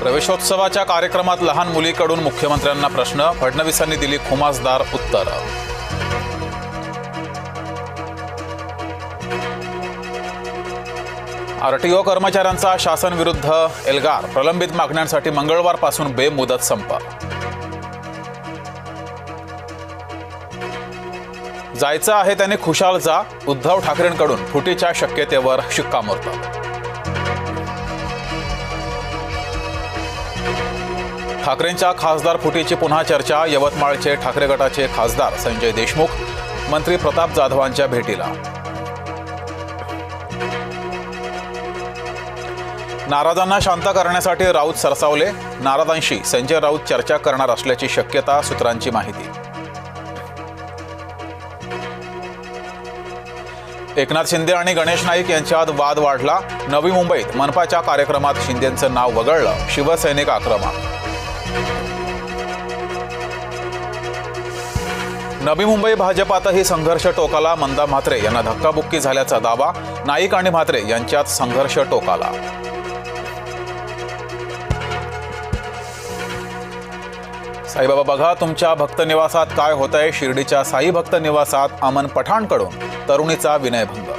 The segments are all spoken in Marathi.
प्रवेशोत्सवाच्या कार्यक्रमात लहान मुलीकडून मुख्यमंत्र्यांना प्रश्न, फडणवीसांनी दिली खुमासदार उत्तरं। आरटीओ कर्मचाऱ्यांचा शासन विरुद्ध एल्गार, प्रलंबित मागण्यांसाठी मंगळवारपासून बेमुदत संप। जायचं आहे त्याने खुशाल जा, उद्धव ठाकरेंकडून फुटीच्या शक्यतेवर शिक्कामोर्तब। ठाकरेंच्या खासदार फुटीची पुन्हा चर्चा, यवतमाळचे ठाकरे गटाचे खासदार संजय देशमुख मंत्री प्रताप जाधवांच्या भेटीला। नाराजांना शांत करण्यासाठी राऊत सरसावले, नाराजांशी संजय राऊत चर्चा करणार असल्याची शक्यता, सूत्रांची माहिती। एकनाथ शिंदे आणि गणेश नाईक यांच्यात वाद वाढला, नवी मुंबईत मनपाच्या कार्यक्रमात शिंदेंचं नाव वगळलं, शिवसैनिक आक्रमक। नवी मुंबई भाजपातही संघर्ष टोकाला, मंदा म्हात्रे यांना धक्काबुक्की झाल्याचा दावा, नाईक आणि म्हात्रे यांच्यात संघर्ष टोकाला। साईबाबा बघा तुमच्या भक्त निवासात काय होतंय, शिर्डीच्या साई भक्त निवासात अमन पठाणकडून तरुणीचा विनयभंग।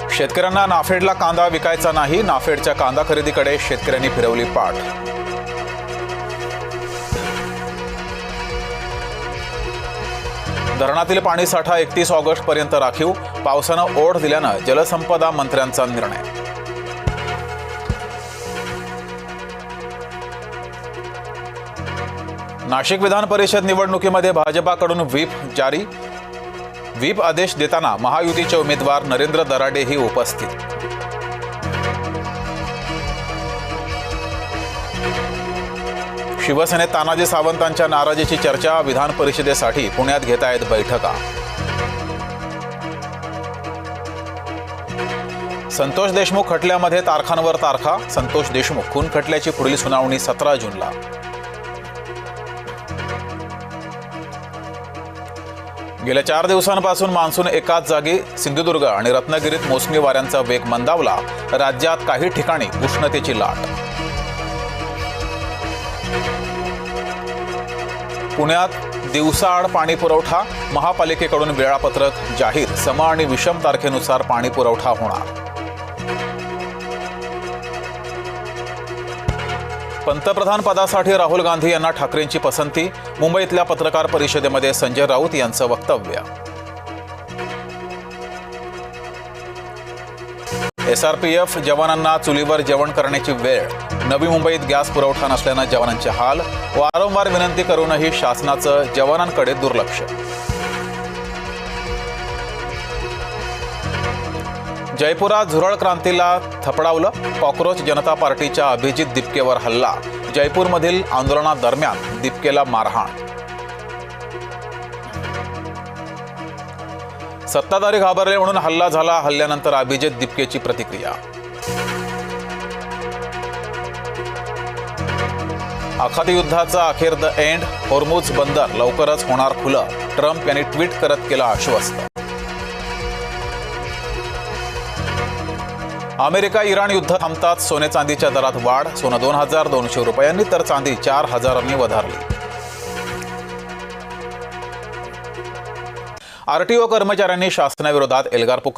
शेतकऱ्यांना नाफेडला कांदा विकायचा नाही, नाफेडच्या कांदा खरेदीकडे शेतकऱ्यांनी फिरवली पाठ। धरणातील पाणीसाठा 31 ऑगस्ट पर्यंत राखीव, पावसानं ओढ दिल्यानं जलसंपदा मंत्र्यांचा निर्णय। नाशिक विधान परिषद निवडणुकीमध्ये भाजपाकडून व्हीप जारी, व्हीप आदेश देताना महायुतीचे उमेदवार नरेंद्र दराडेही उपस्थित। शिवसेनेत तानाजी सावंतांच्या नाराजीची चर्चा, विधान परिषदेसाठी पुण्यात घेत आहेत बैठका। संतोष देशमुख खटल्यामध्ये तारखांवर तारखा, संतोष देशमुख खून खटल्याची पुढील सुनावणी 17 जूनला। गेल्या 4 दिवसांपासून मान्सून एकाच जागी, सिंधुदुर्ग आणि रत्नागिरीत मोसमी वाऱ्यांचा वेग मंदावला, राज्यात काही ठिकाणी उष्णतेची लाट। पुण्यात दिवसाआड पाणी पुरवठा, महापालिकेकडून वेळापत्रक जाहीर, सम आणि विषम तारखेनुसार पाणी पुरवठा होणार। पंतप्रधान पदासाठी राहुल गांधी यांना ठाकरेंची पसंती, मुंबईतल्या पत्रकार परिषदेमध्ये संजय राऊत यांचं वक्तव्य। SRPF जवानांना चुलीवर जेवण करण्याची वेळ, नवी मुंबईत गॅस पुरवठा नसल्यानं जवानांचे हाल, वारंवार विनंती करूनही शासनाचं जवानांकडे दुर्लक्ष। जयपुरात झुरळ क्रांतीला थपडावलं, कॉक्रोच जनता पार्टीच्या अभिजित दिपकेवर हल्ला, जयपूरमधील आंदोलनादरम्यान दिपकेला मारहाण। सत्ताधारी घाबरले म्हणून हल्ला झाला, हल्ल्यानंतर अभिजित दिपकेची प्रतिक्रिया। आखाती युद्धाचा अखेर द एंड, होर्मुझ बंदर लवकरच होणार खुलं, ट्रम्प यांनी ट्विट करत केलं आश्वस्त। अमेरिका इराण युद्ध थांबतात, सोने चांदीच्या दरात वाढ, सोनं 2200 रुपयांनी तर चांदी 4000 वधारली। आरटीओ कर्मचाऱ्यांनी शासनाविरोधात एल्गार पुकारला।